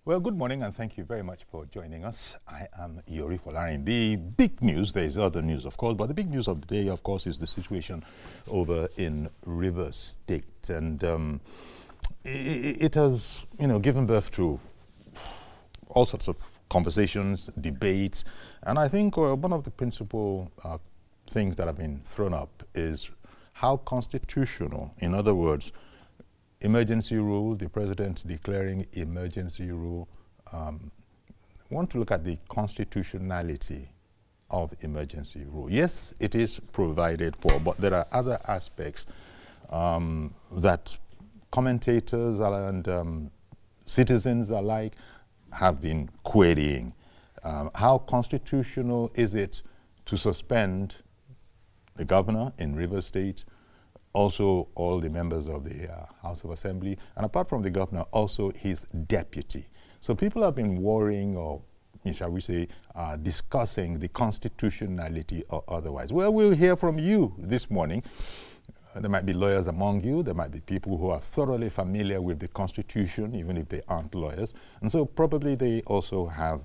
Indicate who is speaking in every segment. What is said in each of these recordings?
Speaker 1: Well, good morning and thank you very much for joining us. I am Yori Folarin. The big news, there is other news of course, but the big news of the day of course is the situation over in Rivers State. And it has, given birth to all sorts of conversations, debates, and I think one of the principal things that have been thrown up is how constitutional, in other words, emergency rule, the president declaring emergency rule. Want to look at the constitutionality of emergency rule. Yes, it is provided for, but there are other aspects that commentators and citizens alike have been querying. How constitutional is it to suspend the governor in Rivers State, also all the members of the House of Assembly, and apart from the governor, also his deputy. So people have been worrying, or shall we say, discussing the constitutionality or otherwise. Well, we'll hear from you this morning. There might be lawyers among you. There might be people who are thoroughly familiar with the Constitution, even if they aren't lawyers. And so probably they also have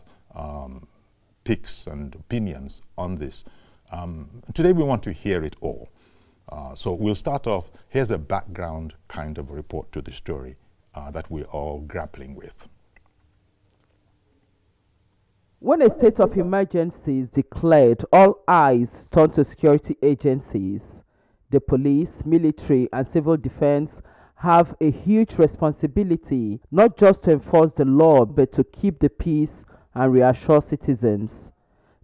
Speaker 1: picks and opinions on this. Today we want to hear it all. So we'll start off. Here's a background kind of report to the story that we're all grappling with.
Speaker 2: When a state of emergency is declared, all eyes turn to security agencies. The police, military, and civil defense have a huge responsibility not just to enforce the law, but to keep the peace and reassure citizens.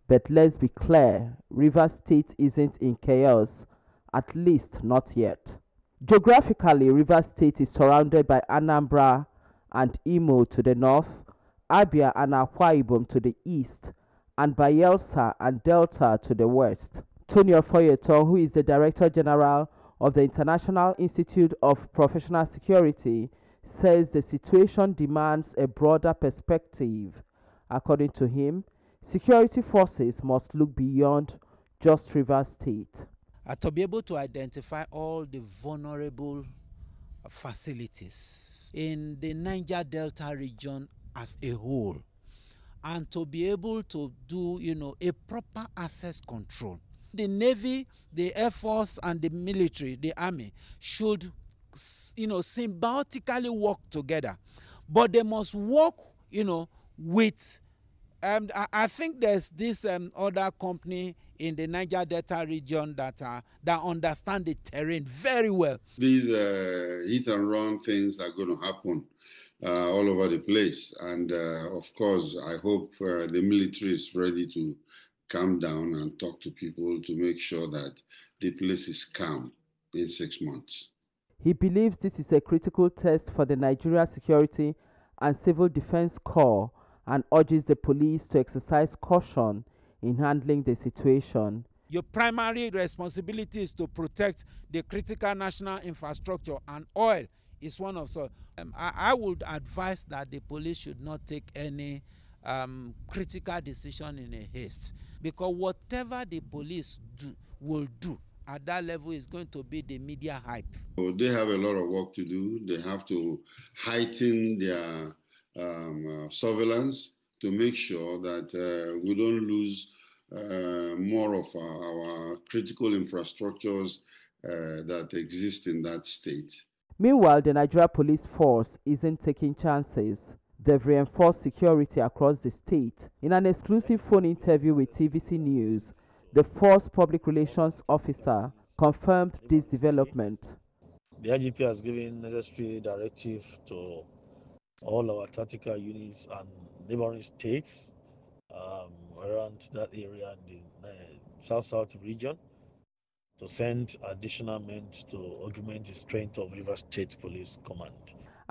Speaker 2: But let's be clear, Rivers State isn't in chaos. At least not yet. Geographically, Rivers State is surrounded by Anambra and Imo to the north, Abia and Akwa Ibom to the east, and Bayelsa and Delta to the west. Tony Ofoyeton, who is the Director General of the International Institute of Professional Security, says the situation demands a broader perspective. According to him, security forces must look beyond just Rivers State.
Speaker 3: To be able to identify all the vulnerable facilities in the Niger Delta region as a whole, and to be able to do, a proper access control. The Navy, the Air Force, and the military, the Army, should, symbiotically work together, but they must work, with. I think there's this other company in the Niger Delta region that understand the terrain very well.
Speaker 4: These hit and run things are going to happen all over the place. And of course, I hope the military is ready to calm down and talk to people to make sure that the place is calm in 6 months.
Speaker 2: He believes this is a critical test for the Nigeria Security and Civil Defense Corps, and urges the police to exercise caution in handling the situation.
Speaker 3: Your primary responsibility is to protect the critical national infrastructure, and oil is one of so. I would advise that the police should not take any critical decision in a haste, because whatever the police will do at that level is going to be the media hype.
Speaker 4: They have a lot of work to do. They have to heighten their surveillance to make sure that we don't lose more of our critical infrastructures that exist in that state.
Speaker 2: Meanwhile, the Nigeria Police Force isn't taking chances. They've reinforced security across the state. In an exclusive phone interview with TVC News, the force public relations officer confirmed this development.
Speaker 5: The IGP has given necessary directive to all our tactical units and neighboring states around that area in the South region to send additional men to augment the strength of Rivers State Police Command.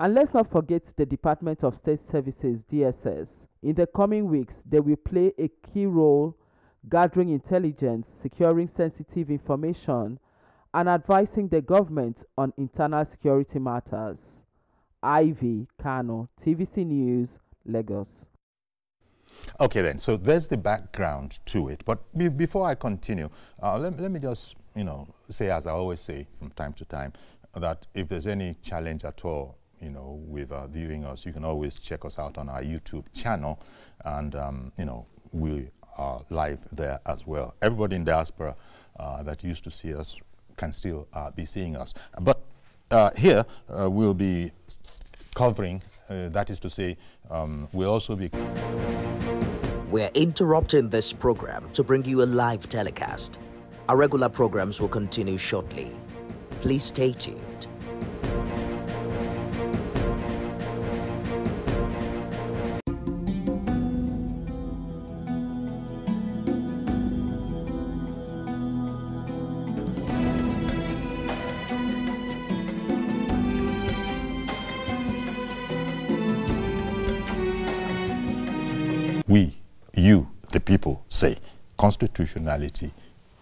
Speaker 2: And let's not forget the Department of State Services, DSS. In the coming weeks, they will play a key role gathering intelligence, securing sensitive information, and advising the government on internal security matters. Ivy Kano, TVC News, Lagos.
Speaker 1: Okay then, so there's the background to it. But before I continue, let me just, say, as I always say from time to time, that if there's any challenge at all, with viewing us, you can always check us out on our YouTube channel, and we are live there as well. Everybody in diaspora that used to see us can still be seeing us. But here we'll be covering, that is to say, we'll also be...
Speaker 6: We're interrupting this program to bring you a live telecast. Our regular programs will continue shortly. Please stay tuned.
Speaker 1: We, you, the people, say constitutionality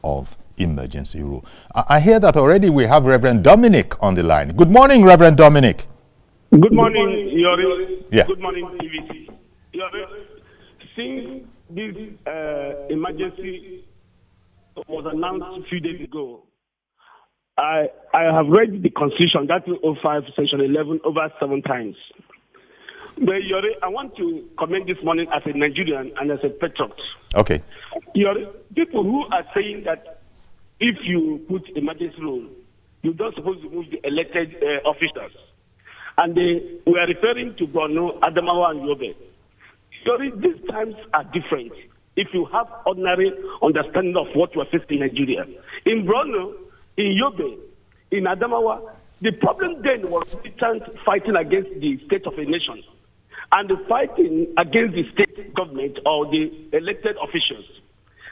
Speaker 1: of emergency rule. I hear that already we have Reverend Dominic on the line. Good morning, Reverend Dominic.
Speaker 7: Good morning, Yori.
Speaker 1: Yeah.
Speaker 7: Good morning, TVC. Yori, since this emergency was announced a few days ago, I have read the Constitution, that 05, Section 11, over 7 times. But Yori, I want to comment this morning as a Nigerian and as a patriot.
Speaker 1: Okay.
Speaker 7: Yori, people who are saying that if you put emergency rule, you're not supposed to move the elected officials. And they were referring to Borno, Adamawa, and Yobe. Yori, these times are different if you have ordinary understanding of what we're facing in Nigeria. In Borno, in Yobe, in Adamawa, the problem then was militants fighting against the state of a nation and the fighting against the state government or the elected officials.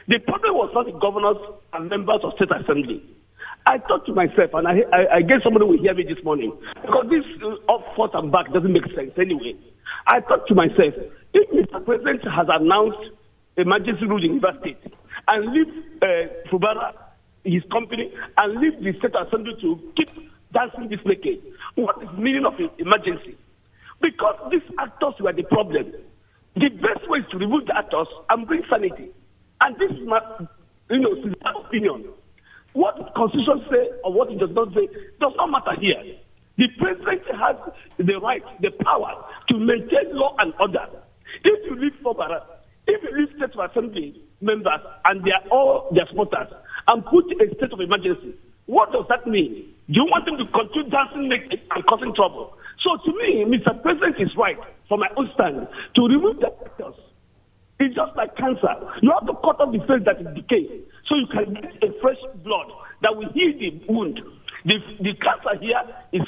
Speaker 7: The problem was not the governors and members of state assembly. I thought to myself, and I guess somebody will hear me this morning, because this up, forth, and back doesn't make sense anyway. I thought to myself, if Mr. President has announced emergency rule in River State and leave Fubara, his company, and leave the state assembly to keep dancing this naked, what is the meaning of emergency? Because these actors were the problem. The best way is to remove the actors and bring sanity. And this is my, sincere opinion. What the Constitution says or what it does not say does not matter here. The president has the right, the power to maintain law and order. If you leave Fubara, if you leave state assembly members and they are all their supporters and put a state of emergency, what does that mean? Do you want them to continue dancing naked and causing trouble? So to me, Mr. President is right, from my own stand, to remove the actors. It's just like cancer. You have to cut off the cells that is decayed so you can get a fresh blood that will heal the wound. The cancer here is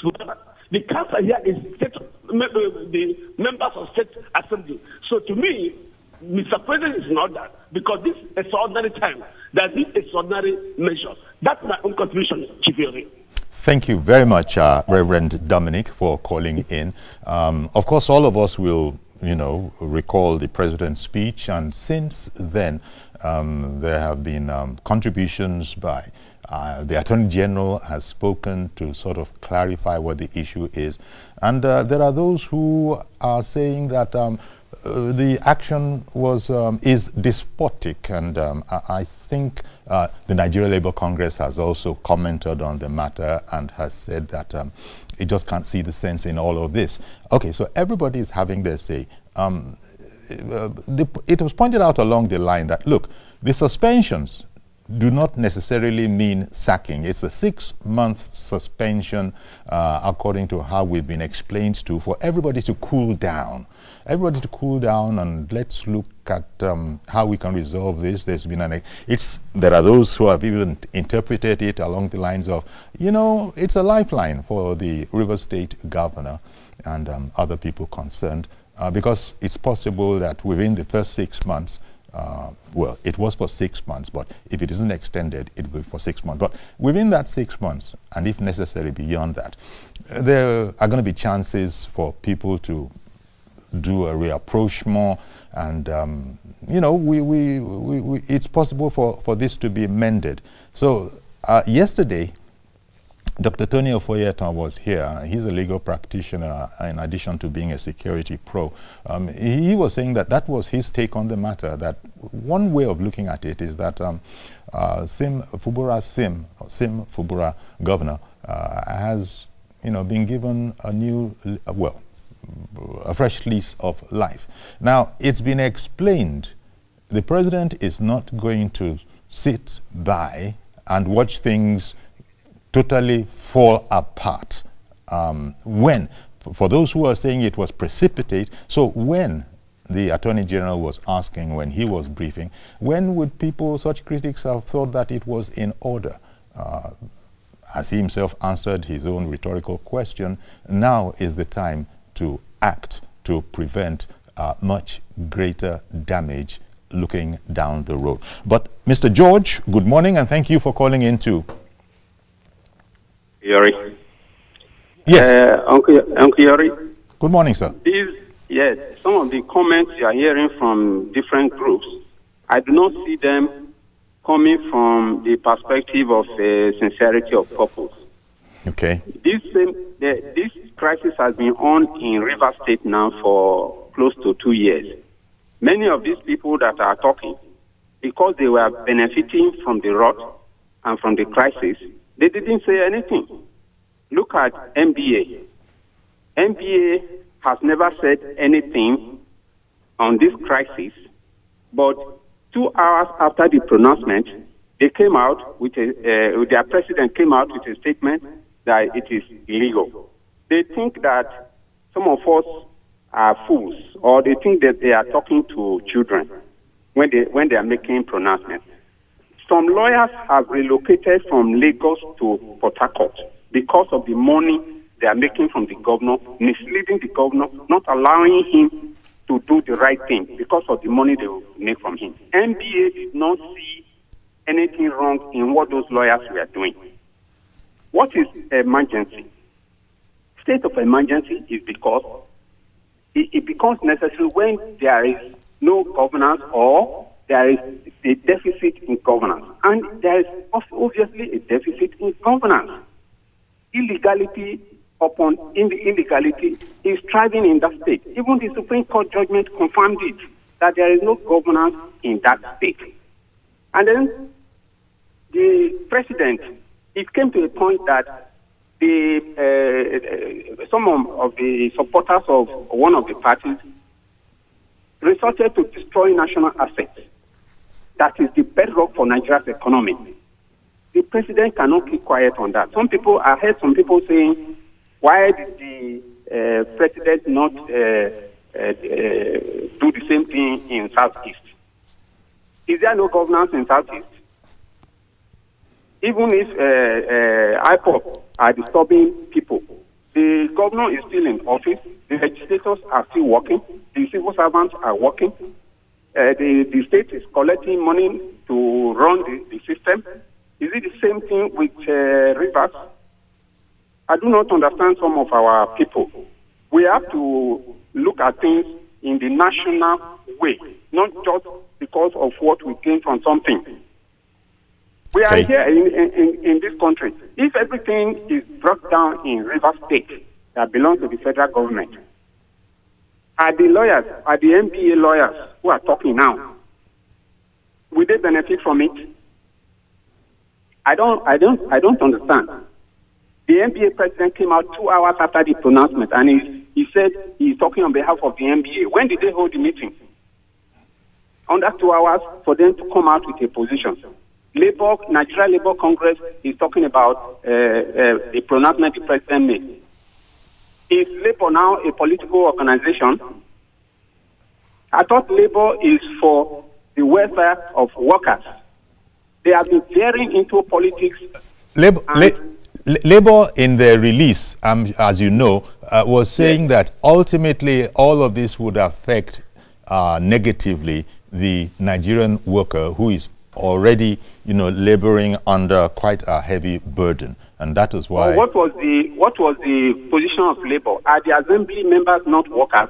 Speaker 7: the cancer here is the members of state assembly. So to me, Mr. President is not that, because this is extraordinary time. That is extraordinary measure. That's my own contribution, Chief Yori.
Speaker 1: Thank you very much, Reverend Dominic, for calling in. Of course, all of us will, recall the president's speech, and since then, there have been contributions by the Attorney General has spoken to sort of clarify what the issue is, and there are those who are saying that the action is despotic, and I think the Nigeria Labour Congress has also commented on the matter and has said that it just can't see the sense in all of this. Okay, so everybody is having their say. It was pointed out along the line that, look, the suspensions do not necessarily mean sacking. It's a 6-month suspension, according to how we've been explained to, for everybody to cool down. Everybody to cool down, and let's look at how we can resolve this. There's been there are those who have even interpreted it along the lines of, it's a lifeline for the River State governor and other people concerned, because it's possible that within the first 6 months, well, it was for 6 months, but if it isn't extended, it will be for 6 months. But within that 6 months, and if necessary beyond that, there are going to be chances for people to do a rapprochement, and it's possible for this to be mended. So yesterday, Dr. Tony Ofoyetan was here. He's a legal practitioner in addition to being a security pro. He was saying that was his take on the matter, that one way of looking at it is that Sim Fubara governor has been given a new, a fresh lease of life. Now, it's been explained the president is not going to sit by and watch things totally fall apart. For those who are saying it was precipitate, so when the Attorney General was asking, when he was briefing, when would people, such critics, have thought that it was in order? As he himself answered his own rhetorical question, now is the time to act to prevent much greater damage looking down the road. But Mr. George, good morning and thank you for calling in too.
Speaker 8: Yori.
Speaker 1: Yes.
Speaker 8: Uncle Yori.
Speaker 1: Good morning, sir.
Speaker 8: Yes, some of the comments you are hearing from different groups, I do not see them coming from the perspective of sincerity of purpose.
Speaker 1: Okay.
Speaker 8: This crisis has been on in Rivers State now for close to 2 years. Many of these people that are talking, because they were benefiting from the rot and from the crisis, they didn't say anything. Look at NBA. NBA has never said anything on this crisis, but 2 hours after the pronouncement, they came out with their president came out with a statement that it is illegal. They think that some of us are fools, or they think that they are talking to children when they are making pronouncements. Some lawyers have relocated from Lagos to Port Harcourt because of the money they are making from the governor, misleading the governor, not allowing him to do the right thing because of the money they will make from him. NBA did not see anything wrong in what those lawyers were doing. What is emergency? State of emergency is because it becomes necessary when there is no governance or there is a deficit in governance. And there is obviously a deficit in governance. Illegality upon illegality is thriving in that state. Even the Supreme Court judgment confirmed it, that there is no governance in that state. And then the president, it came to a point that some of the supporters of one of the parties resorted to destroy national assets. That is the bedrock for Nigeria's economy. The president cannot keep quiet on that. I heard some people saying, why did the president not do the same thing in Southeast? Is there no governance in Southeast? Even if IPOP are disturbing people, the governor is still in office, the legislators are still working, the civil servants are working, the state is collecting money to run the system. Is it the same thing with Rivers? I do not understand some of our people. We have to look at things in the national way, not just because of what we gain from something. We are here in this country. If everything is brought down in Rivers State that belongs to the federal government, are the NBA lawyers who are talking now, will they benefit from it? I don't understand. The NBA president came out 2 hours after the pronouncement, and he said he's talking on behalf of the NBA. When did they hold the meeting? Under 2 hours for them to come out with a position. Nigeria Labour Congress is talking about a pronouncement the president made. Is Labour now a political organization? I thought Labour is for the welfare of workers. They have been veering into politics.
Speaker 1: Labour in their release, as you know, was saying that ultimately all of this would affect negatively the Nigerian worker who is already, laboring under quite a heavy burden, and that is why.
Speaker 8: Well, what was the position of Labour? Are the assembly members not workers?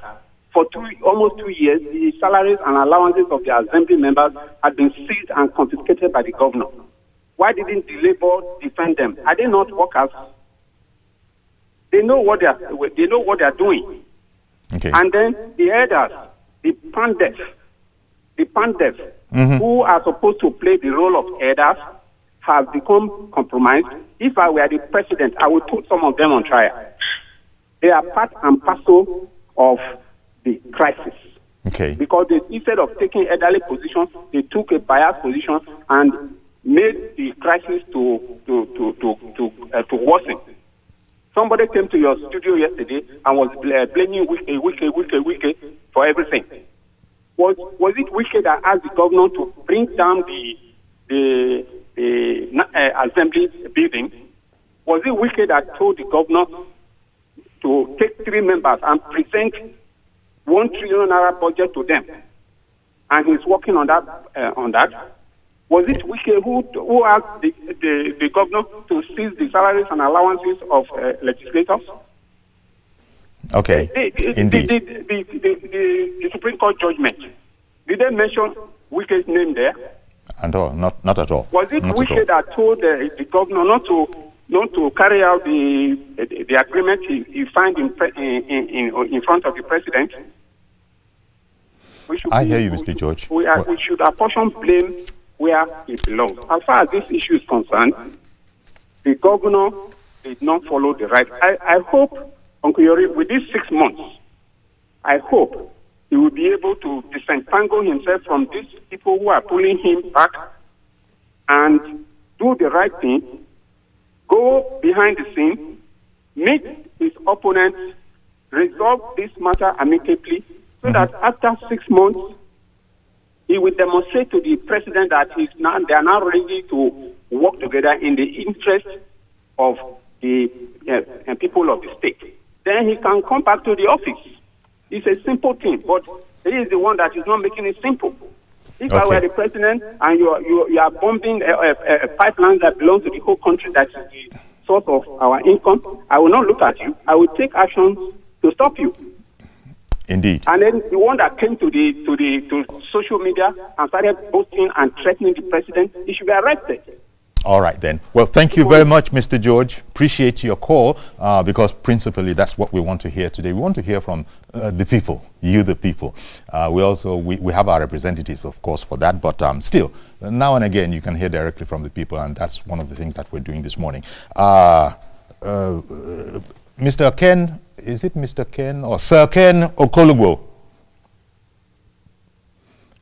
Speaker 8: For almost 2 years, the salaries and allowances of the assembly members had been seized and confiscated by the governor. Why didn't the Labour defend them? Are they not workers? They know what they are doing.
Speaker 1: Okay.
Speaker 8: And then the elders, the pandef, who are supposed to play the role of elders, have become compromised. If I were the president, I would put some of them on trial. They are part and parcel of the crisis.
Speaker 1: Okay.
Speaker 8: Because instead of taking elderly position, they took a biased position and made the crisis to worsen. Somebody came to your studio yesterday and was blaming Wike for everything. Was it Wike that asked the governor to bring down the assembly building? Was it Wike that told the governor to take 3 members and present 1 trillion naira budget to them? And he's working on that. Was it Wike who asked the governor to seize the salaries and allowances of legislators?
Speaker 1: Okay, indeed.
Speaker 8: The Supreme Court judgment, did they mention Wike's name there?
Speaker 1: And all, not at all.
Speaker 8: Was it
Speaker 1: not
Speaker 8: Wike that told the governor not to carry out the agreement he signed in front of the president?
Speaker 1: I hear you, Mr. George.
Speaker 8: We should apportion blame where it belongs. As far as this issue is concerned, the governor did not follow the right. I hope, Uncle Yori, with these 6 months, I hope he will be able to disentangle himself from these people who are pulling him back and do the right thing, go behind the scene, meet his opponents, resolve this matter amicably, so that after 6 months, he will demonstrate to the president that they are now ready to work together in the interest of the people of the state. Then he can come back to the office. It's a simple thing, but he is the one that is not making it simple. If I were the president and you are bombing a pipeline that belongs to the whole country, that is the source of our income, I will not look at you. I will take action to stop you.
Speaker 1: Indeed.
Speaker 8: And then the one that came to social media and started boasting and threatening the president, he should be arrested.
Speaker 1: All right, then. Well, thank you very much, Mr. George. Appreciate your call, because principally that's what we want to hear today. We want to hear from the people, you the people. We have our representatives, of course, for that, but still, now and again, you can hear directly from the people, and that's one of the things that we're doing this morning. Mr. Ken, is it Mr. Ken or Sir Ken Okolugbo?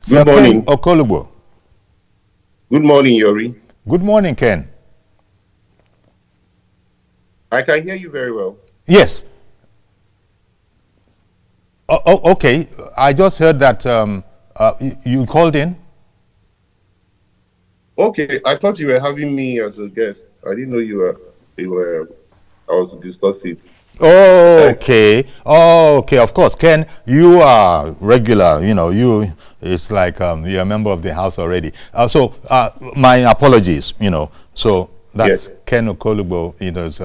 Speaker 9: Good morning.
Speaker 1: Ken Okolugbo.
Speaker 9: Good morning, Yori.
Speaker 1: Good morning, Ken.
Speaker 9: I can hear you very well.
Speaker 1: Yes. Okay. I just heard that you called in.
Speaker 9: Okay, I thought you were having me as a guest. I didn't know you were. I was to discuss it.
Speaker 1: Oh, okay. Oh, okay. Of course, Ken, you are regular. You know, it's like you're a member of the house already. So my apologies. So that's yes. Ken Okolugbo. Is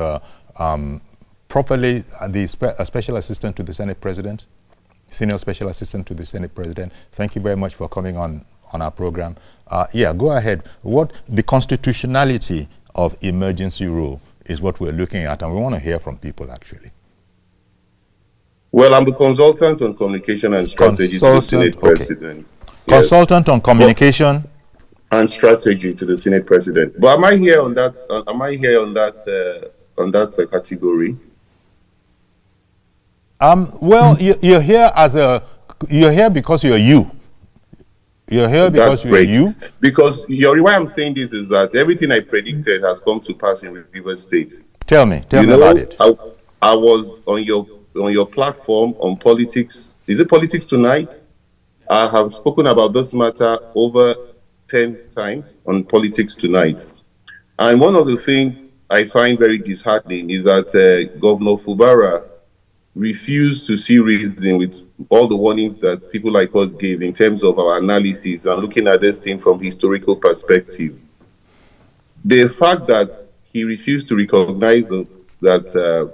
Speaker 1: properly the special assistant to the Senate President, senior special assistant to the Senate President. Thank you very much for coming on our program. Yeah, go ahead. What the constitutionality of emergency rule is what we're looking at, and we want to hear from people, actually.
Speaker 9: Well, I'm the consultant on communication and strategy to the Senate President. Yes.
Speaker 1: Consultant on communication
Speaker 9: and strategy to the Senate President. But am I here on that? Am I here on that category?
Speaker 1: Well, you're here you're here because you're you. You're here because you're you?
Speaker 9: Because why I'm saying this is that everything I predicted has come to pass in Rivers State.
Speaker 1: Tell me about it.
Speaker 9: I was on your platform on politics. Is it Politics Tonight? I have spoken about this matter over 10 times on Politics Tonight. And one of the things I find very disheartening is that Governor Fubara refused to see reason with all the warnings that people like us gave in terms of our analysis and looking at this thing from historical perspective. The fact that he refused to recognize that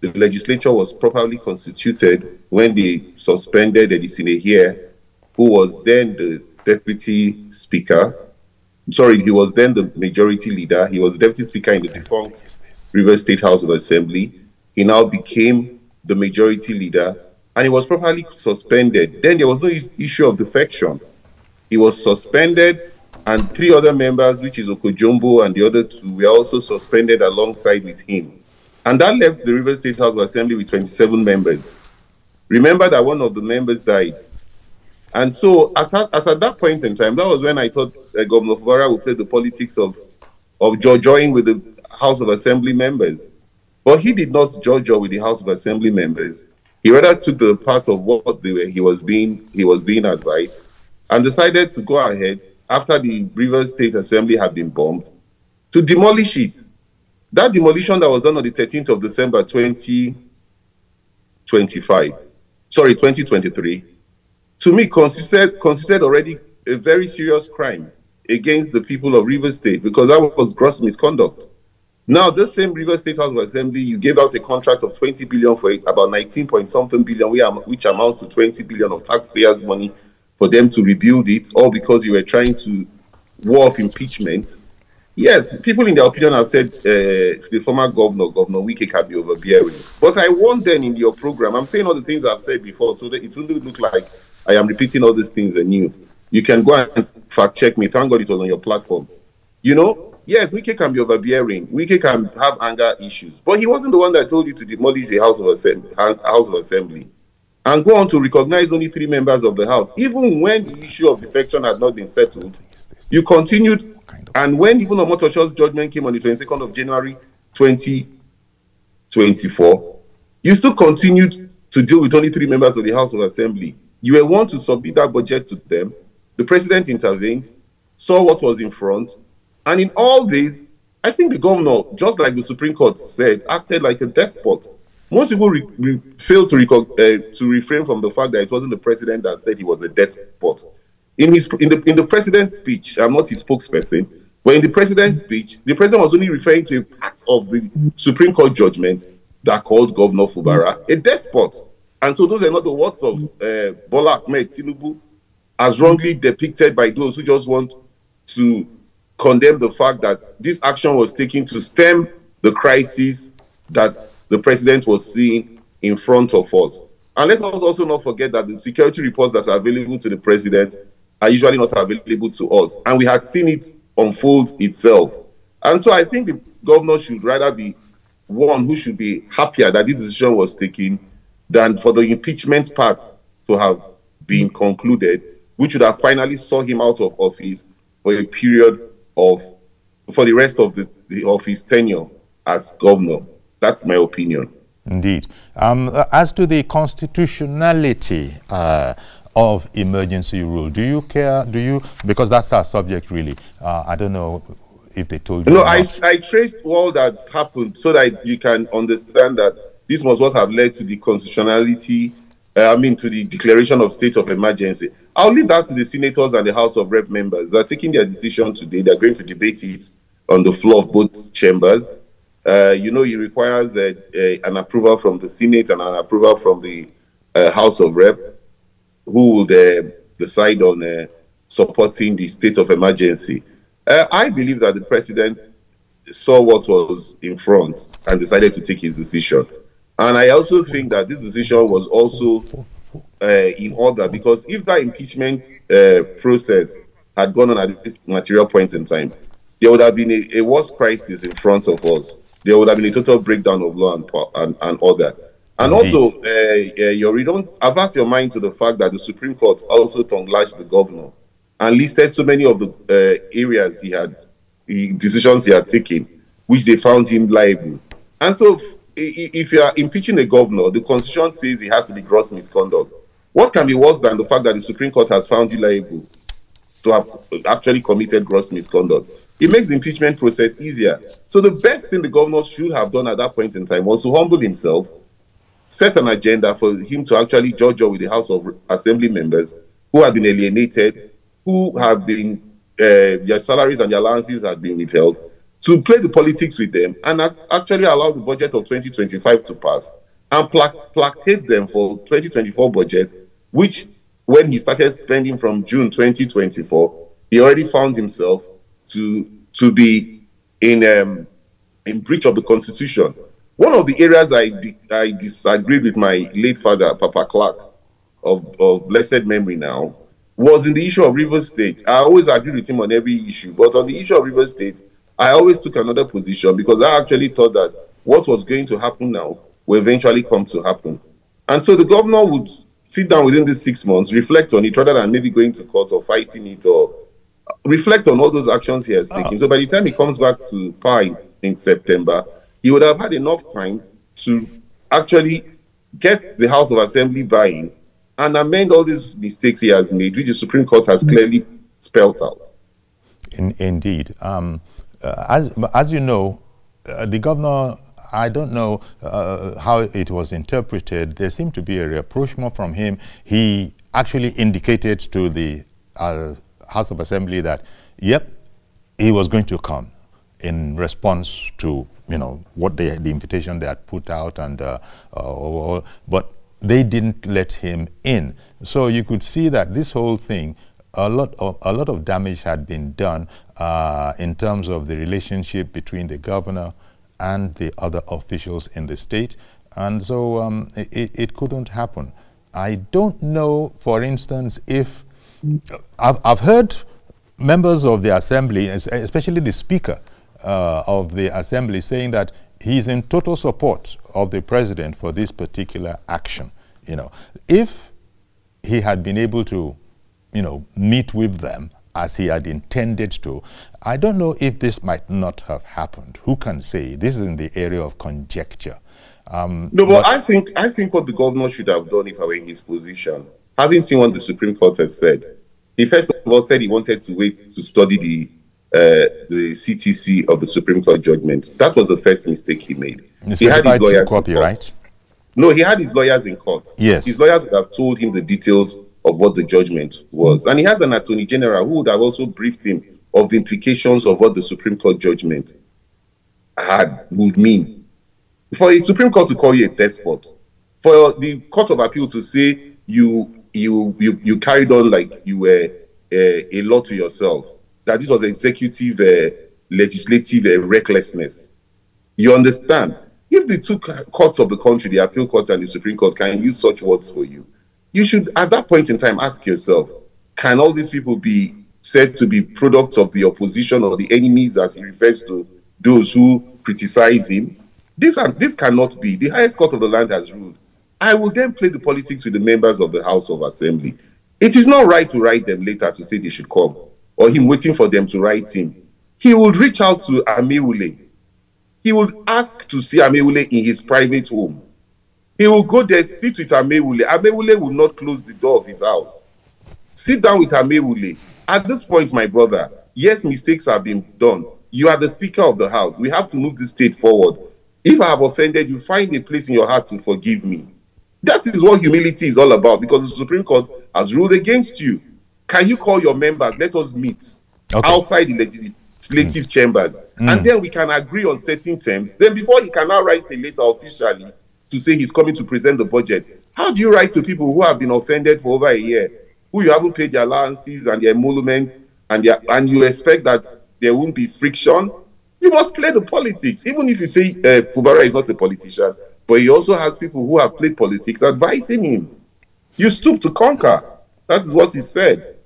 Speaker 9: the legislature was properly constituted when they suspended Edisine here, who was then the deputy speaker. Sorry, he was then the majority leader. He was deputy speaker in the defunct Rivers State House of Assembly. He now became the majority leader, and he was properly suspended. Then there was no issue of defection. He was suspended, and 3 other members, which is Okojombo and the other 2, were also suspended alongside with him. And that left the Rivers State House of Assembly with 27 members. Remember that one of the members died. And so at that point in time, that was when I thought Governor Fubara would play the politics of join with the House of Assembly members. But he did not join with the House of Assembly members. He rather took the part of what he was being advised, and decided to go ahead after the Rivers State Assembly had been bombed to demolish it. That demolition that was done on the 13th of December 2023, to me considered already a very serious crime against the people of Rivers State, because that was gross misconduct. Now, this same Rivers State House of Assembly, you gave out a contract of 20 billion for it, about 19-point-something billion, which amounts to 20 billion of taxpayers' money for them to rebuild it, all because you were trying to war of impeachment. Yes, people in their opinion have said the former Governor Wike, can be overbearing. But I warned them in your program, I'm saying all the things I've said before, so that it wouldn't look like I am repeating all these things anew. You can go and fact check me. Thank God it was on your platform. You know, yes, Wike can be overbearing. Wike can have anger issues. But he wasn't the one that told you to demolish the House of Assembly and go on to recognize only 3 members of the House. Even when the issue of defection had not been settled, you continued. And when even Omotosho's judgment came on the 22nd of January 2024, you still continued to deal with only 3 members of the House of Assembly. You were one to submit that budget to them. The president intervened, saw what was in front, and in all this, I think the governor, just like the Supreme Court said, acted like a despot. Most people fail to refrain from the fact that it wasn't the president that said he was a despot. In the president's speech, I'm not his spokesperson, but in the president's speech, the president was only referring to a part of the Supreme Court judgment that called Governor Fubara a despot. And so those are not the words of Bola Ahmed Tinubu, as wrongly depicted by those who just want to condemn the fact that this action was taken to stem the crisis that the president was seeing in front of us. And let us also not forget that the security reports that are available to the president are usually not available to us. And we had seen it unfold itself. And so I think the governor should rather be one who should be happier that this decision was taken than for the impeachment part to have been concluded, which would have finally saw him out of office for a period for the rest of his tenure as governor. That's my opinion.
Speaker 1: Indeed. As to the constitutionality of emergency rule, do you care? Because that's our subject, really. I don't know if they told you.
Speaker 9: No, I traced all that happened so that you can understand that this was what have led to the constitutionality, to the declaration of state of emergency. I'll leave that to the senators and the House of Rep members. They're taking their decision today. They're going to debate it on the floor of both chambers. It requires an approval from the Senate and an approval from the House of Rep, who will decide on supporting the state of emergency. I believe that the president saw what was in front and decided to take his decision. And I also think that this decision was also in order, because if that impeachment process had gone on at this material point in time, there would have been a worse crisis in front of us. There would have been a total breakdown of law and order. And also, you don't avert your mind to the fact that the Supreme Court also tongue-lashed the governor and listed so many of the areas decisions he had taken, which they found him liable. And so, if you are impeaching a governor, the Constitution says it has to be gross misconduct. What can be worse than the fact that the Supreme Court has found you liable to have actually committed gross misconduct? It makes the impeachment process easier. So the best thing the governor should have done at that point in time was to humble himself, set an agenda for him to actually judge with the House of Assembly members who have been alienated, who have been, their salaries and their allowances have been withheld, to play the politics with them and actually allow the budget of 2025 to pass and placate them for 2024 budget, which when he started spending from June 2024, he already found himself to be in breach of the Constitution. One of the areas I disagreed with my late father, Papa Clark, of blessed memory now, was in the issue of Rivers State. I always agreed with him on every issue, but on the issue of Rivers State, I always took another position because I actually thought that what was going to happen now will eventually come to happen. And so the governor would sit down within these 6 months, reflect on it rather than maybe going to court or fighting it, or reflect on all those actions he has taken. So by the time he comes back to power in September, he would have had enough time to actually get the House of Assembly buying and amend all these mistakes he has made, which the Supreme Court has clearly spelled out.
Speaker 1: Indeed. As you know, the governor, I don't know how it was interpreted. There seemed to be a rapprochement from him. He actually indicated to the House of Assembly that, yep, he was going to come in response to, you know, what the invitation they had put out, and but they didn't let him in. So you could see that this whole thing, a lot of damage had been done in terms of the relationship between the governor and the other officials in the state, and so it couldn't happen. I don't know, for instance, if I've heard members of the assembly, especially the speaker of the assembly, saying that he's in total support of the president for this particular action. You know, if he had been able to, you know, meet with them as he had intended to, I don't know if this might not have happened. Who can say? This is in the area of conjecture.
Speaker 9: No, but I think what the governor should have done, if I were in his position, having seen what the Supreme Court has said, he first of all said he wanted to wait to study the CTC of the Supreme Court judgment. That was the first mistake he made. He had his lawyers
Speaker 1: copy, right?
Speaker 9: No, he had his lawyers in court.
Speaker 1: Yes.
Speaker 9: His lawyers would have told him the details of what the judgment was. And he has an attorney general who would have also briefed him of the implications of what the Supreme Court judgment would mean. For the Supreme Court to call you a despot, for the Court of Appeal to say you carried on like you were a law to yourself, that this was executive, legislative recklessness. You understand? If the two courts of the country, the appeal court and the Supreme Court, can use such words for you, you should, at that point in time, ask yourself, can all these people be said to be products of the opposition or the enemies, as he refers to those who criticize him? This cannot be. The highest court of the land has ruled. I will then play the politics with the members of the House of Assembly. It is not right to write them later to say they should come, or him waiting for them to write him. He would reach out to Amewule. He would ask to see Amewule in his private home. He will go there, sit with Amewule. Amewule will not close the door of his house. Sit down with Amewule. At this point, my brother, yes, mistakes have been done. You are the Speaker of the House. We have to move this state forward. If I have offended you, find a place in your heart to forgive me. That is what humility is all about, because the Supreme Court has ruled against you. Can you call your members? Let us meet outside the legislative chambers. And then we can agree on certain terms. Then before he can now write a letter officially to say he's coming to present the budget, how do you write to people who have been offended for over a year, who you haven't paid their allowances and their emoluments, and you expect that there won't be friction? You must play the politics. Even if you say Fubara is not a politician, but he also has people who have played politics advising him. You stoop to conquer. That is what he said.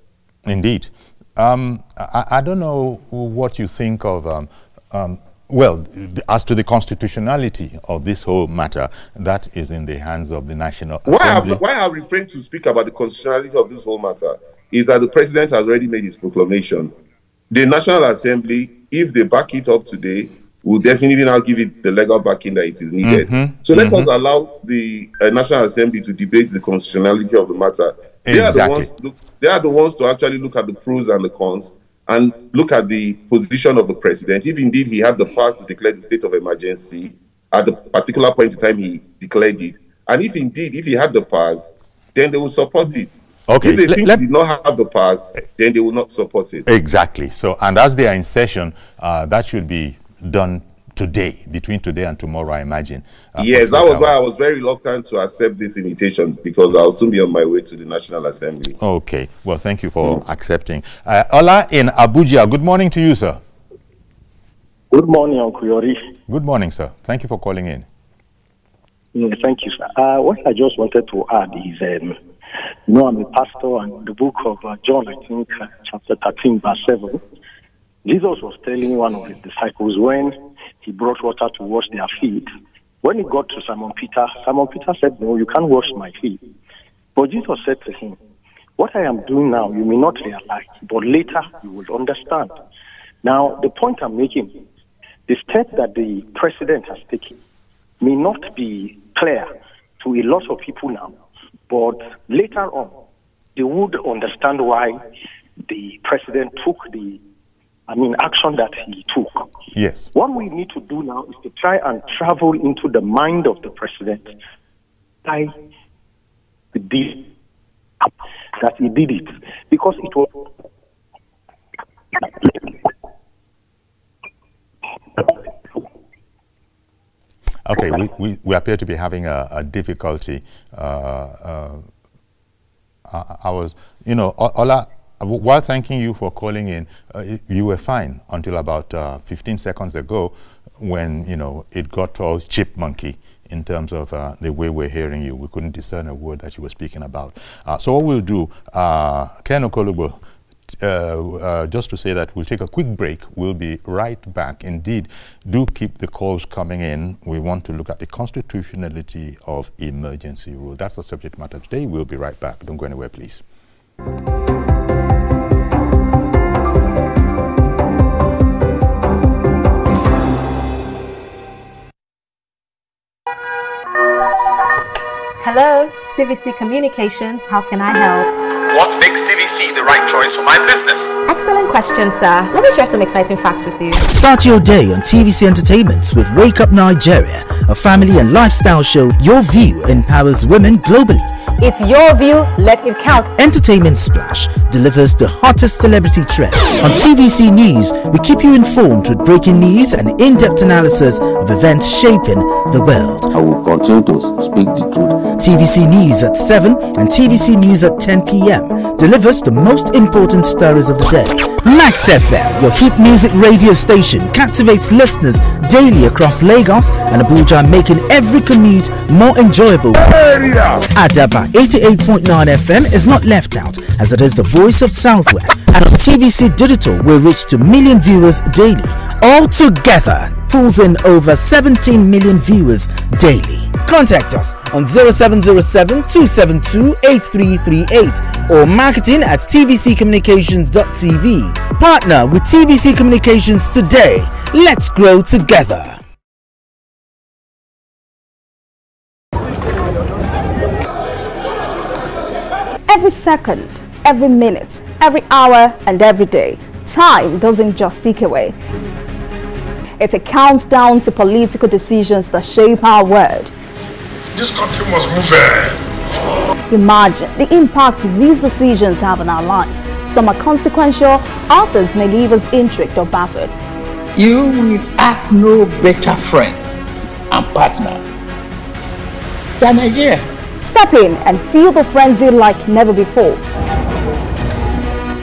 Speaker 1: Indeed. I don't know what you think of, well, as to the constitutionality of this whole matter, that is in the hands of the National Assembly.
Speaker 9: Why I refrain to speak about the constitutionality of this whole matter is that the president has already made his proclamation. The National Assembly, if they back it up today, will definitely now give it the legal backing that it is needed. So let us allow the National Assembly to debate the constitutionality of the matter.
Speaker 1: Exactly.
Speaker 9: They are the ones to actually look at the pros and the cons and look at the position of the president. If indeed he had the power to declare the state of emergency at the particular point in time he declared it, and if indeed, if he had the powers, then they will support it.
Speaker 1: Okay.
Speaker 9: If they think he did not have the powers, then they will not support it.
Speaker 1: Exactly. So, and as they are in session, that should be done today, between today and tomorrow, I imagine.
Speaker 9: Yes, that was why I was very reluctant to accept this invitation, because I'll soon be on my way to the National Assembly.
Speaker 1: Okay. Well, thank you for accepting. Ola in Abuja, good morning to you, sir.
Speaker 10: Good morning, Uncle Yori.
Speaker 1: Good morning, sir. Thank you for calling in.
Speaker 10: Thank you, sir. What I just wanted to add is You know, I'm a pastor, and the book of John, I think, chapter 13, verse 7, Jesus was telling one of his disciples when he brought water to wash their feet. When he got to Simon Peter said, no, you can't wash my feet. But Jesus said to him, what I am doing now, you may not realize, but later you will understand. Now, the point I'm making, the step that the president has taken may not be clear to a lot of people now, but later on, they would understand why the president took action that he took.
Speaker 1: Yes.
Speaker 10: What we need to do now is to try and travel into the mind of the president. That he did it. Because it was...
Speaker 1: Okay, we appear to be having a difficulty. I was, Ola, while thanking you for calling in, you were fine until about 15 seconds ago when, it got all chipmunky in terms of the way we're hearing you. We couldn't discern a word that you were speaking about. So what we'll do, Ken Okolubo, just to say that we'll take a quick break. We'll be right back. Indeed, do keep the calls coming in. We want to look at the constitutionality of emergency rule. That's the subject matter today. We'll be right back. Don't go anywhere, please.
Speaker 11: Hello, TVC Communications. How can I help?
Speaker 12: What makes TVC the right choice for my business?
Speaker 11: Excellent question, sir. Let me share some exciting facts with you.
Speaker 13: Start your day on TVC Entertainment with Wake Up Nigeria, a family and lifestyle show. Your view empowers women globally.
Speaker 11: It's your view, let it count.
Speaker 13: Entertainment Splash delivers the hottest celebrity trends. On TVC News, we keep you informed with breaking news and in-depth analysis of events shaping the world.
Speaker 14: I will continue to speak the truth.
Speaker 13: TVC News at 7 and TVC News at 10 p.m. delivers the most important stories of the day. Max FM, your hit music radio station, captivates listeners daily across Lagos and Abuja, making every commute more enjoyable. Adaba 88.9 FM is not left out, as it is the voice of Southwest. And on TVC Digital, we reach to million viewers daily. All together, pulls in over 17 million viewers daily. Contact us on 0707 272 8338 or marketing at tvccommunications.tv. Partner with TVC Communications today. Let's grow together.
Speaker 15: Every second, every minute, every hour, and every day, time doesn't just tick away. It counts down to political decisions that shape our world.
Speaker 12: This country must move.
Speaker 15: Imagine the impact these decisions have on our lives. Some are consequential, others may leave us intrigued or baffled.
Speaker 16: You will have no better friend and partner than Nigeria.
Speaker 15: Step in and feel the frenzy like never before.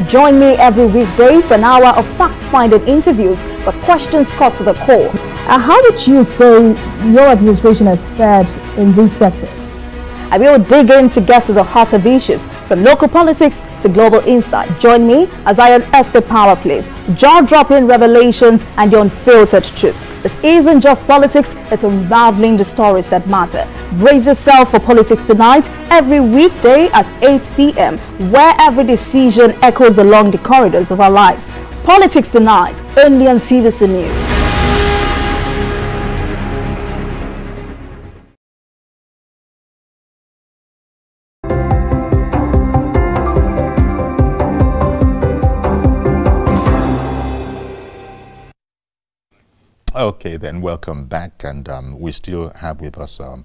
Speaker 15: Join me every weekday for an hour of fact-finding interviews for questions cut to the core.
Speaker 17: How would you say your administration has fared in these sectors?
Speaker 15: I will dig in to get to the heart of issues, from local politics to global insight. Join me as I unearth the power plays, jaw-dropping revelations, and the unfiltered truth. This isn't just politics, it's unraveling the stories that matter. Brace yourself for Politics Tonight every weekday at 8 p.m, where every decision echoes along the corridors of our lives. Politics Tonight, only on TVC News.
Speaker 1: Okay, then welcome back, and we still have with us our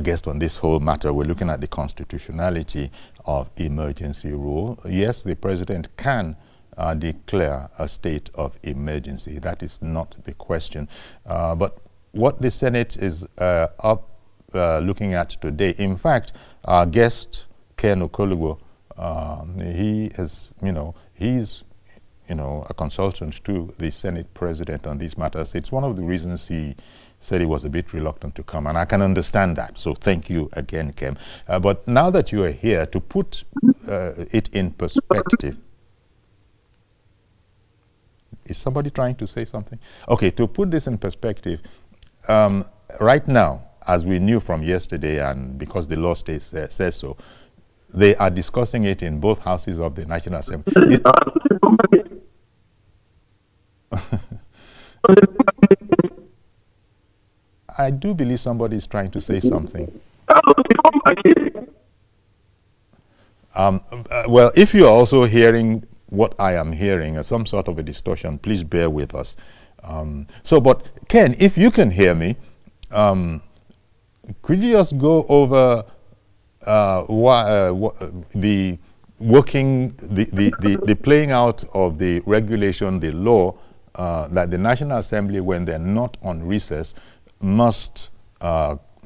Speaker 1: guest on this whole matter. We're looking at the constitutionality of emergency rule. Yes, the president can declare a state of emergency. That is not the question. But what the Senate is looking at today, in fact, our guest, Ken Okolubo, he has, he's a consultant to the Senate president on these matters. It's one of the reasons he said he was a bit reluctant to come, and I can understand that. So thank you again, Kem. But now that you are here, to put it in perspective, is somebody trying to say something? Okay, to put this in perspective, right now, as we knew from yesterday, and because the law states, says so, they are discussing it in both houses of the National Assembly. I do believe somebody is trying to say something. Well, if you are also hearing what I am hearing, some sort of a distortion, please bear with us. But Ken, if you can hear me, could you just go over the playing out of the regulation, the law, that the National Assembly, when they're not on recess, must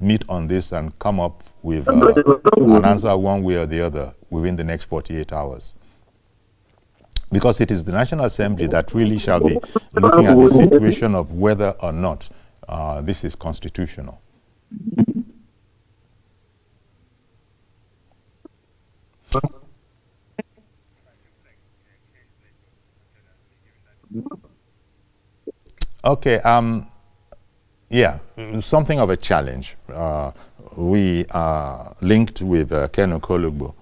Speaker 1: meet on this and come up with an answer one way or the other within the next 48 hours? Because it is the National Assembly that really shall be looking at the situation of whether or not this is constitutional. Okay, yeah, something of a challenge. We are linked with Ken Okolugbo,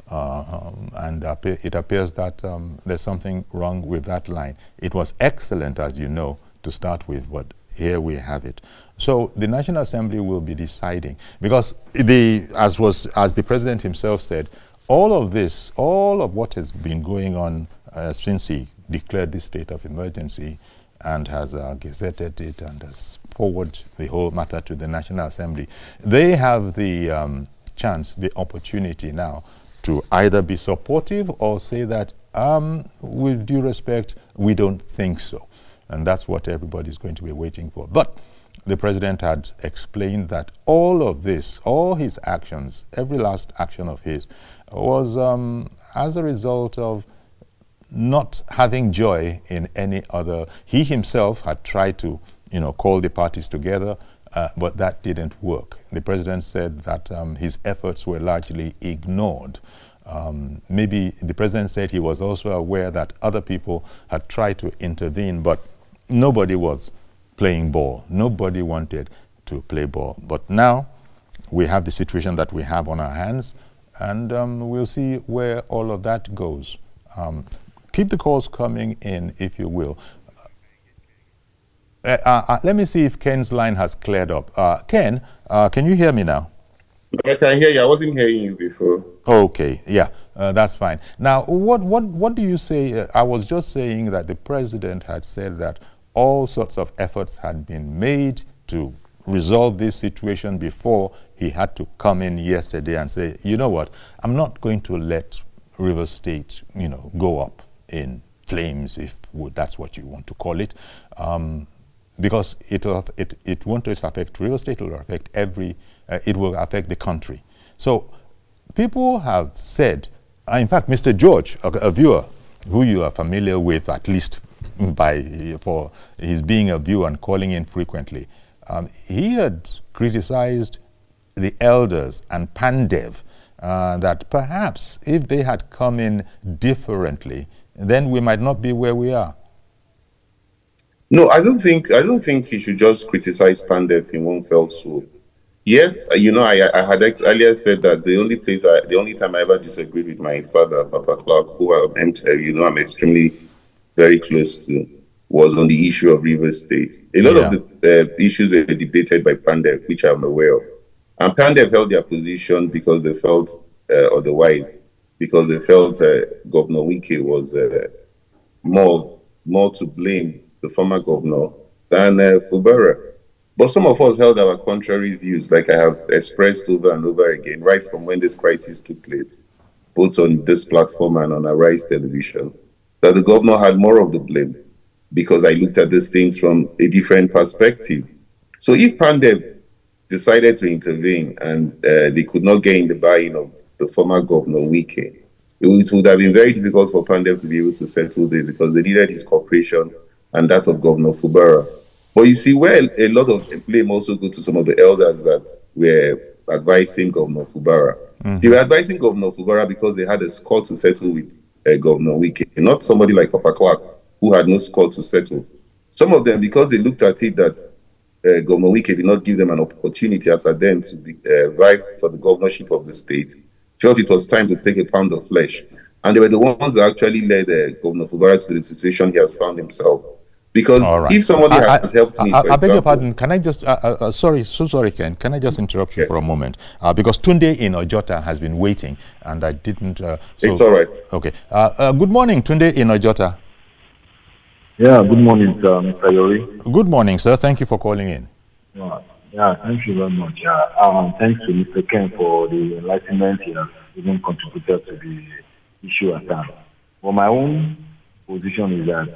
Speaker 1: and it appears that there's something wrong with that line. It was excellent, as you know, to start with, but here we have it. So the National Assembly will be deciding, because as the President himself said, all of this, all of what has been going on since he declared this state of emergency and has gazetted it and has forwarded the whole matter to the National Assembly, they have the chance, the opportunity now to either be supportive or say that, with due respect, we don't think so. And that's what everybody's going to be waiting for. But the President had explained that all of this, all his actions, every last action of his, was as a result of not having joy in any other. He himself had tried to, call the parties together, but that didn't work. The President said that his efforts were largely ignored. Maybe the President said he was also aware that other people had tried to intervene, but nobody was playing ball. Nobody wanted to play ball. But now we have the situation that we have on our hands, and we'll see where all of that goes. Keep the calls coming in, if you will. Let me see if Ken's line has cleared up. Ken, can you hear me now?
Speaker 9: I can hear you. I wasn't hearing you before.
Speaker 1: Okay, yeah, that's fine. Now, what do you say? I was just saying that the President had said that all sorts of efforts had been made to resolve this situation before he had to come in yesterday and say, you know what, I'm not going to let Rivers State, go up in flames, if that's what you want to call it, because it won't just affect Rivers State, it will affect it will affect the country. So people have said, in fact, Mr. George, a viewer who you are familiar with, at least for his being a viewer and calling in frequently, he had criticized the elders and Pandev, that perhaps if they had come in differently, then we might not be where we are.
Speaker 9: No, I don't think he should just criticize Pandev in one fell swoop. Yes, I had earlier said that the only time I ever disagreed with my father, Papa Clark, who I'm extremely very close to, was on the issue of Rivers State. A lot of the issues were debated by Pandev, which I'm aware of. And Pandev held their position because they felt otherwise, because they felt Governor Wike was more to blame, the former governor, than Fubara. But some of us held our contrary views, like I have expressed over and over again, right from when this crisis took place, both on this platform and on Arise Television, that the governor had more of the blame, because I looked at these things from a different perspective. So if Pandev decided to intervene and they could not gain the buy-in of the former governor, Wike, it would have been very difficult for Pandev to be able to settle this, because they needed his cooperation and that of Governor Fubara. But you see, where a lot of the blame also go to some of the elders that were advising Governor Fubara. They were advising Governor Fubara because they had a score to settle with Governor Wike, not somebody like Papa Clark, who had no score to settle. Some of them, because they looked at it that Governor Wike did not give them an opportunity as at then to vie for the governorship of the state, felt it was time to take a pound of flesh. And they were the ones that actually led Governor Fubara to the situation he has found himself. Because if somebody has helped me,
Speaker 1: I beg your pardon, can I just, sorry, Ken, can I just interrupt you for a moment? Because Tunde in Ojota has been waiting, and I didn't...
Speaker 9: it's all right.
Speaker 1: Okay. Good morning, Tunde in Ojota.
Speaker 18: Yeah, good morning, Mr. Yori.
Speaker 1: Good morning, sir. Thank you for calling in.
Speaker 18: Yeah, thank you very much. Thanks to Mr. Ken for the enlightenment he has even contributed to the issue at hand. For my own position is that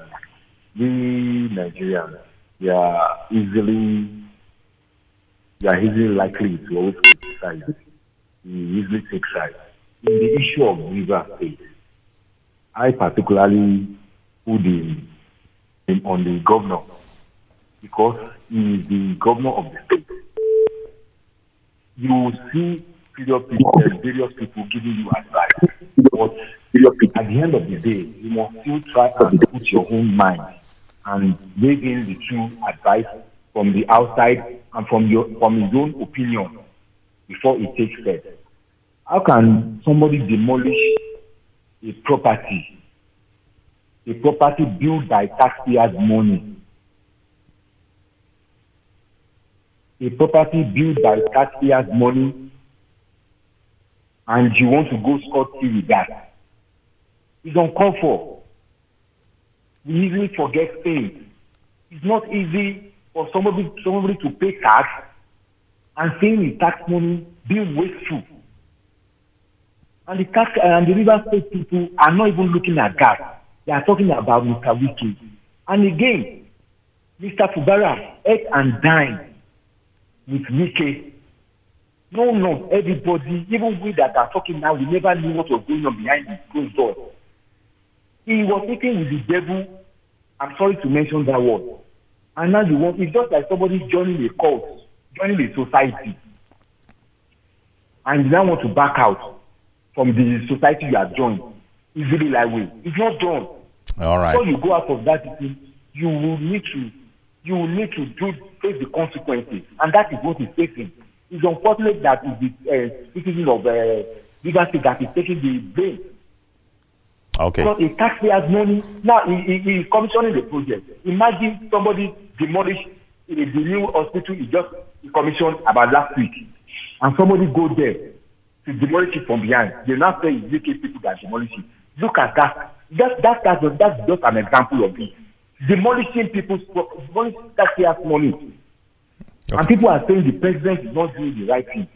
Speaker 18: we Nigerians, we are easily likely to always criticize. We usually take sides. In the issue of River State, I particularly put him on the governor because he is the governor of the state. You will see various people giving you advice, but at the end of the day, you must still try and put your own mind and weigh in the true advice from the outside and from his own opinion before it takes steps. How can somebody demolish a property built by taxpayers' money? A property built by taxpayers' money, and you want to go scot-free with that? It's uncalled for. We easily forget things. It's not easy for somebody to pay tax and saying his tax money being wasteful. And the River State people are not even looking at that. They are talking about Mr. Wike. And again, Mr. Fubara ate and dined with Wike. No, everybody, even we that are talking now, we never knew what was going on behind the closed door. He was taken with the devil. I'm sorry to mention that word. And now it's just like somebody joining a cult, joining a society. And you now want to back out from the society you have joined. Easily like way. It's not done.
Speaker 1: All right.
Speaker 18: Before you go out of that, you will need to face the consequences. And that is what he's facing. It's unfortunate that it's the citizen of River State that is taking the blame.
Speaker 1: Okay.
Speaker 18: Because a taxpayer's money, now he is commissioning the project. Imagine somebody demolish the new hospital he just commissioned about last week. And somebody go there to demolish it from behind. They now say it's UK people that demolish it. Look at that. That's just an example of it. Demolishing taxpayers' money. Okay. And people are saying the president is not doing the right thing.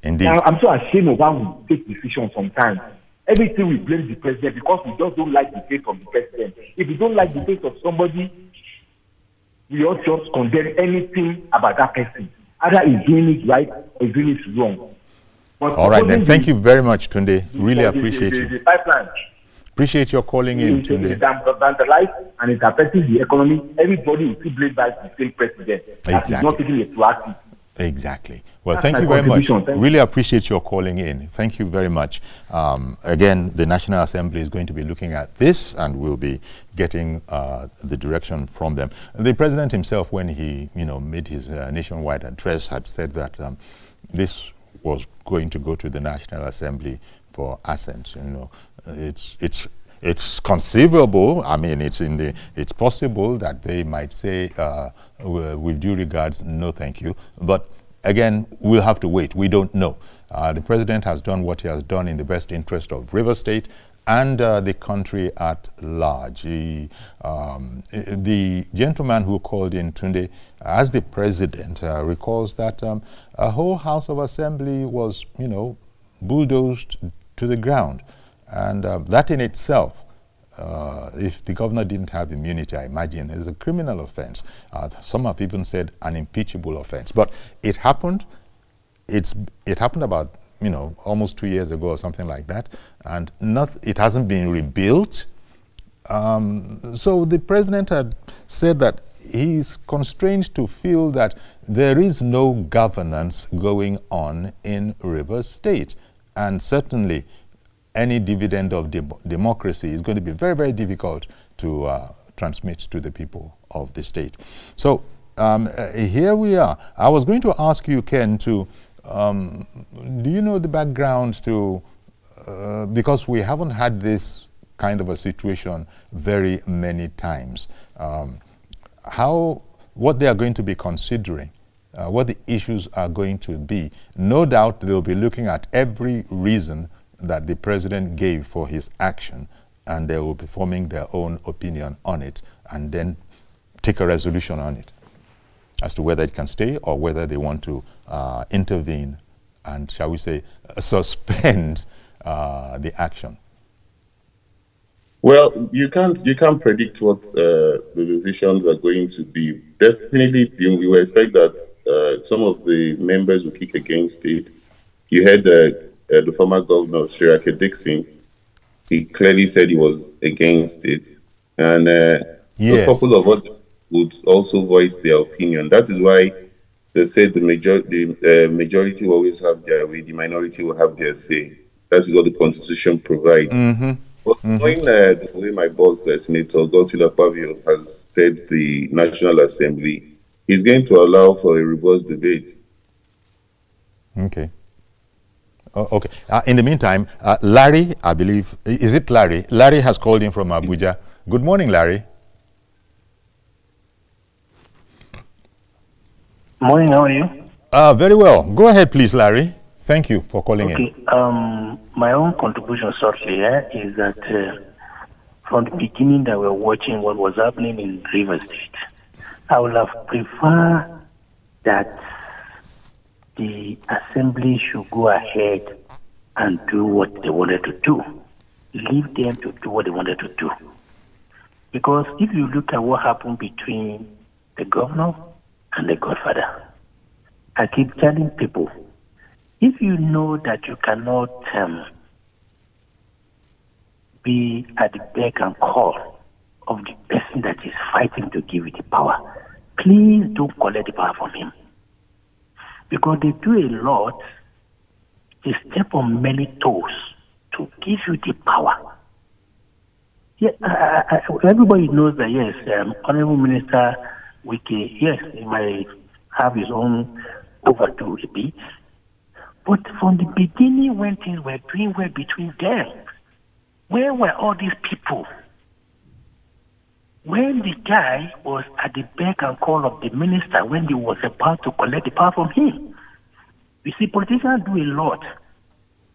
Speaker 1: Indeed.
Speaker 18: Now, I'm so ashamed of how we take decisions sometimes. Everything we blame the president because we just don't like the face of the president. If we don't like the face of somebody, we all just condemn anything about that person. Either he's doing it right or he's doing it wrong. But
Speaker 1: all right, then. Thank you very much, Tunde. Really appreciate you.
Speaker 18: The pipeline.
Speaker 1: Appreciate your calling in, Tunde.
Speaker 18: It's vandalized and it's affecting the economy. Everybody will still blame by the same president.
Speaker 1: Exactly.
Speaker 18: He's not taking it proactive.
Speaker 1: Exactly. Well, thank you very much. Really appreciate your calling in. Thank you very much. Again, the National Assembly is going to be looking at this and we'll be getting the direction from them. The president himself, when he made his nationwide address, had said that this was going to go to the National Assembly for assent. It's conceivable. I mean, it's possible that they might say, with due regards, no, thank you. But again, we'll have to wait. We don't know. The president has done what he has done in the best interest of River State and the country at large. The gentleman who called in, Tunde, as the president, recalls that a whole House of Assembly was, bulldozed to the ground. And that in itself, if the governor didn't have immunity, I imagine, is a criminal offense. Some have even said an impeachable offense. But it happened. It happened about, almost 2 years ago or something like that. And it hasn't been rebuilt. So the president had said that he's constrained to feel that there is no governance going on in Rivers State. And certainly, any dividend of democracy is going to be very, very difficult to transmit to the people of the state. So here we are. I was going to ask you, Ken, to do you know the background to, because we haven't had this kind of a situation very many times, what they are going to be considering, what the issues are going to be. No doubt they'll be looking at every reason that the president gave for his action, and they will be forming their own opinion on it and then take a resolution on it as to whether it can stay or whether they want to intervene and, shall we say, suspend the action.
Speaker 9: Well, you can't predict what the decisions are going to be. Definitely, we will expect that some of the members will kick against it. You heard the former governor, Shirake Dixon. He clearly said he was against it, and
Speaker 1: yes,
Speaker 9: a couple of others would also voice their opinion. That is why they said the majority will always have their way, the minority will have their say. That is what the Constitution provides.
Speaker 1: Mm-hmm.
Speaker 9: But knowing the way my boss, Senator Godswill Akpabio, has steered the National Assembly, he's going to allow for a robust debate.
Speaker 1: Okay. Okay. In the meantime, Larry, I believe, is it Larry? Larry has called in from Abuja. Good morning, Larry.
Speaker 19: Morning, how are you?
Speaker 1: Very well. Go ahead, please, Larry. Thank you for calling in.
Speaker 19: My own contribution shortly is that from the beginning that we're watching what was happening in Rivers State, I would have preferred that the assembly should go ahead and do what they wanted to do. Leave them to do what they wanted to do. Because if you look at what happened between the governor and the godfather, I keep telling people, if you know that you cannot be at the beck and call of the person that is fighting to give you the power, please don't collect the power from him. Because they do a lot, they step on many toes to give you the power. Yeah, everybody knows that, yes, Honorable Minister Wike, yes, he might have his own overdo a bit. But from the beginning, when things were doing well between them, where were all these people? When the guy was at the beck and call of the minister, when he was about to collect the power from him. You see, politicians do a lot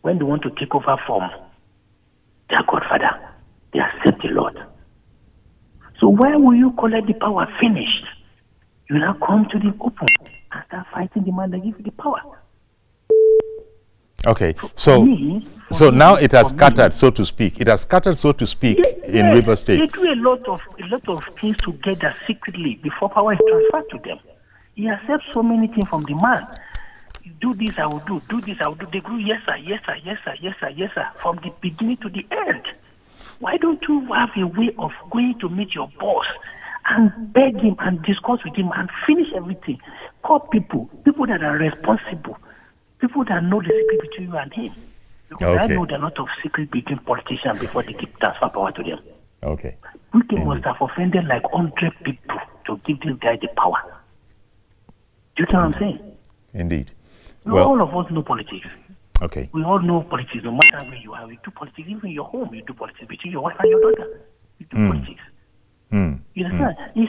Speaker 19: when they want to take over from their godfather. They accept a lot. So why will you collect the power finished? You now come to the open and start fighting the man that gives you the power.
Speaker 1: Okay, so now it has scattered, so to speak. It has scattered, so to speak, in Rivers State.
Speaker 19: They do a lot of things together secretly before power is transferred to them. He accepts so many things from the man. Do this, I will do. Do this, I will do. They go, yes, sir, yes, sir, yes, sir, yes, sir, yes, sir, from the beginning to the end. Why don't you have a way of going to meet your boss and beg him and discuss with him and finish everything? Call people that are responsible. People that know the secret between you and him. Because I know there are a lot of secret between politicians before they give transfer power to them.
Speaker 1: Okay.
Speaker 19: We must have offended like 100 people to give this guy the power. Do you know what I'm saying?
Speaker 1: Indeed.
Speaker 19: All of us know politics.
Speaker 1: Okay.
Speaker 19: We all know politics, no matter where you are. We do politics. Even in your home, you do politics. Between your wife and your daughter, you do politics. You understand? He's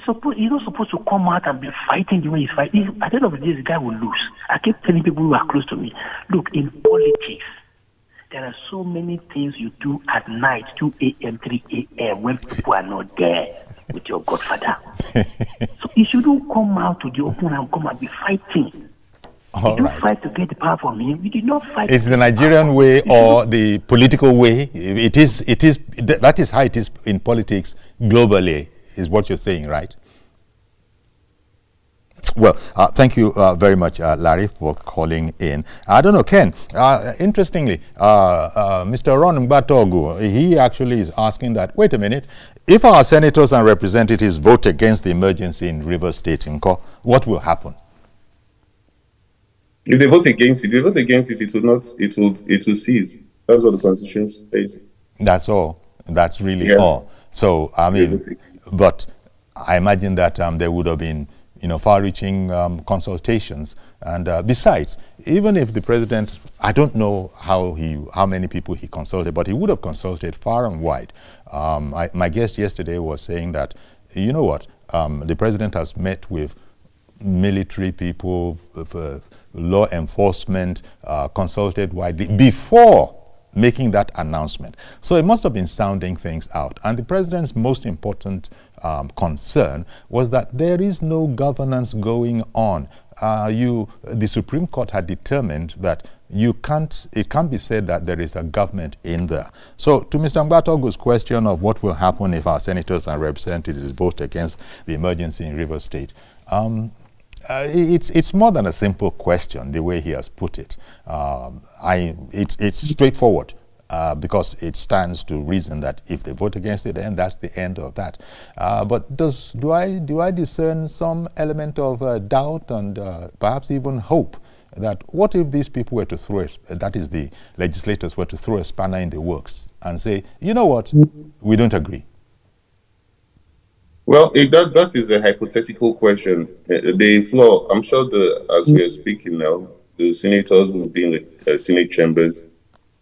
Speaker 19: not supposed to come out and be fighting the way he's fighting. At the end of the day, the guy will lose. I keep telling people who are close to me, look, in politics, there are so many things you do at night, 2 a.m., 3 a.m., when people are not there with your godfather. So you shouldn't come out to the open and come and be fighting. You don't fight to get the power from him. You did not fight.
Speaker 1: It's the Nigerian way or the political way. That is how it is in politics globally, is what you're saying, right? Well, thank you very much, Larry, for calling in. I don't know, Ken, interestingly, Mr. Ron Mbatogu, he actually is asking that, wait a minute, if our senators and representatives vote against the emergency in Rivers State, what will happen?
Speaker 9: If they vote against it, it will not. It will cease. That's what the Constitution says.
Speaker 1: That's all. That's really all. So I mean, but I imagine that there would have been, far-reaching consultations. And besides, even if the president, I don't know how many people he consulted, but he would have consulted far and wide. My guest yesterday was saying that, the president has met with military people, law enforcement, consulted widely before making that announcement. So it must have been sounding things out. And the president's most important concern was that there is no governance going on. The Supreme Court had determined that it can't be said that there is a government in there. So to Mr. Mbatogo's question of what will happen if our senators and representatives vote against the emergency in Rivers State, it's more than a simple question, the way he has put it. It's straightforward because it stands to reason that if they vote against it, then that's the end of that. But do I discern some element of doubt and perhaps even hope that what if these people were to throw it, that is the legislators were to throw a spanner in the works and say, you know what, we don't agree?
Speaker 9: Well, that is a hypothetical question. The floor, I'm sure as we are speaking now, the senators will be in the Senate chambers,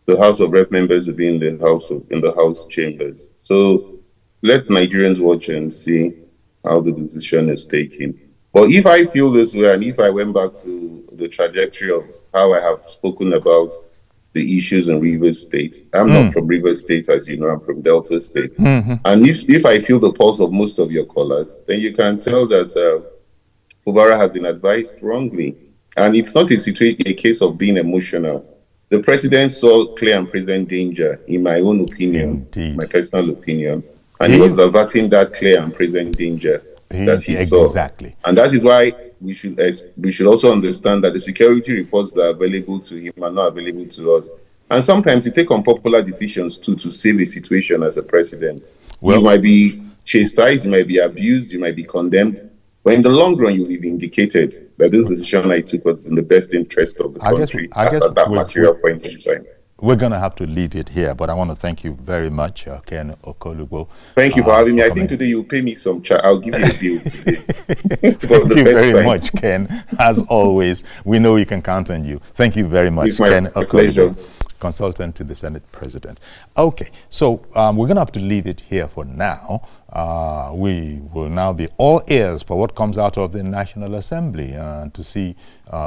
Speaker 9: the House of Rep members will be in the House chambers. So let Nigerians watch and see how the decision is taken. But if I feel this way, and if I went back to the trajectory of how I have spoken about the issues in Rivers State, I'm not from Rivers State, as you know, I'm from Delta State. And if I feel the pulse of most of your callers, then you can tell that Fubara has been advised wrongly. And it's not a case of being emotional. The president saw clear and present danger, in my own opinion, my personal opinion, and he was averting that clear and present danger that he saw.
Speaker 1: Exactly.
Speaker 9: And that is why we should also understand that the security reports that are available to him are not available to us. And sometimes you take unpopular decisions too to save a situation as a president. Well, you might be chastised, you might be abused, you might be condemned. But in the long run, you'll be vindicated that this decision I took was in the best interest of the country at that material point in time.
Speaker 1: We're going to have to leave it here, but I want to thank you very much, Ken Okolugbo.
Speaker 9: Thank you for having me. I think today you'll pay me some I'll give you a deal today.
Speaker 1: Thank you very much, Ken. As always, we know we can count on you. Thank you very much, Ken Okolugbo, consultant to the Senate President. Okay, so we're going to have to leave it here for now. We will now be all ears for what comes out of the National Assembly to see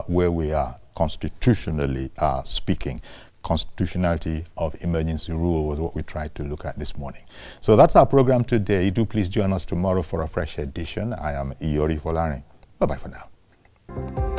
Speaker 1: where we are constitutionally speaking. Constitutionality of emergency rule was what we tried to look at this morning. So that's our program today. Do please join us tomorrow for a fresh edition. I am Iyori Folarin. Bye-bye for now.